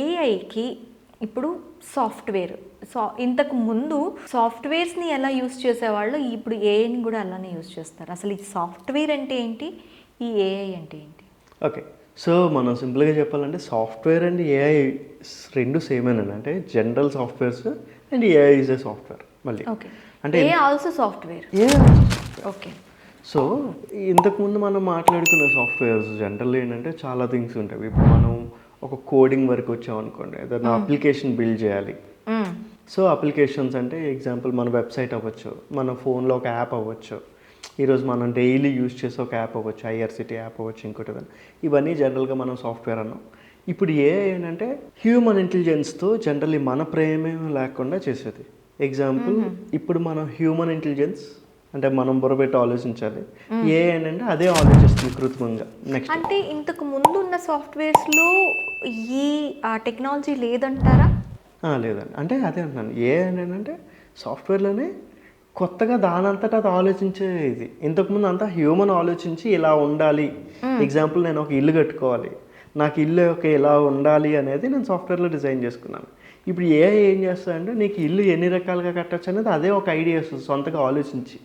ఏఐకి ఇప్పుడు సాఫ్ట్వేర్ ఇంతకు ముందు సాఫ్ట్వేర్స్ని ఎలా యూస్ చేసేవాళ్ళు ఇప్పుడు ఏఐని కూడా అలానే యూస్ చేస్తారు. అసలు ఈ సాఫ్ట్వేర్ అంటే ఏంటి, ఈ ఏఐ అంటే ఏంటి? ఓకే. సో మనం సింపుల్గా చెప్పాలంటే సాఫ్ట్వేర్ అండ్ ఏఐ రెండు సేమేనండి. అంటే general softwares and AI is a software మళ్ళీ. ఓకే. అంటే ఏ ఆల్సో సాఫ్ట్వేర్. ఓకే. సో ఇంతకుముందు మనం మాట్లాడుకున్న సాఫ్ట్వేర్స్ జనరల్ ఏంటంటే చాలా థింగ్స్ ఉంటాయి. ఇప్పుడు మనం ఒక కోడింగ్ వరకు వచ్చామనుకోండి, ఏదైనా అప్లికేషన్ బిల్డ్ చేయాలి. సో అప్లికేషన్స్ అంటే ఎగ్జాంపుల్ మన వెబ్సైట్ అవ్వచ్చు, మన ఫోన్లో ఒక యాప్ అవ్వచ్చు, ఈరోజు మనం డైలీ యూజ్ చేసే ఒక యాప్ అవ్వచ్చు, ఐఆర్సిటీ యాప్ అవ్వచ్చు, ఇంకోటి ఏదైనా. ఇవన్నీ జనరల్గా మనం సాఫ్ట్వేర్ అన్నాం. ఇప్పుడు ఏఐ ఏంటంటే హ్యూమన్ ఇంటెలిజెన్స్తో జనరల్లీ మన ప్రేమేం లేకుండా చేసేది. ఎగ్జాంపుల్ ఇప్పుడు మనం హ్యూమన్ ఇంటెలిజెన్స్ అంటే మనం బుర్రపెట్టి ఆలోచించాలి, ఏ ఏంటంటే అదే ఆలోచిస్తుంది కృత్రిమంగా. నెక్స్ట్ అంటే ఇంతకు ముందు ఉన్న సాఫ్ట్వేర్స్లో ఈ టెక్నాలజీ లేదంటారా? లేదండి, అంటే అదే అంటున్నాను. ఏ ఏంటంటే సాఫ్ట్వేర్లోనే కొత్తగా దానంతటా అది ఆలోచించే ఇది. ఇంతకుముందు అంతా హ్యూమన్ ఆలోచించి ఇలా ఉండాలి. ఎగ్జాంపుల్ నేను ఒక ఇల్లు కట్టుకోవాలి, నాకు ఇల్లు ఇలా ఉండాలి అనేది నేను సాఫ్ట్వేర్లో డిజైన్ చేసుకున్నాను. ఇప్పుడు ఏఐ ఏం చేస్తుందంటే నీకు ఇల్లు ఎన్ని రకాలుగా కట్టచ్చు అనేది అదే ఒక ఐడియా వస్తుంది సొంతగా ఆలోచించి.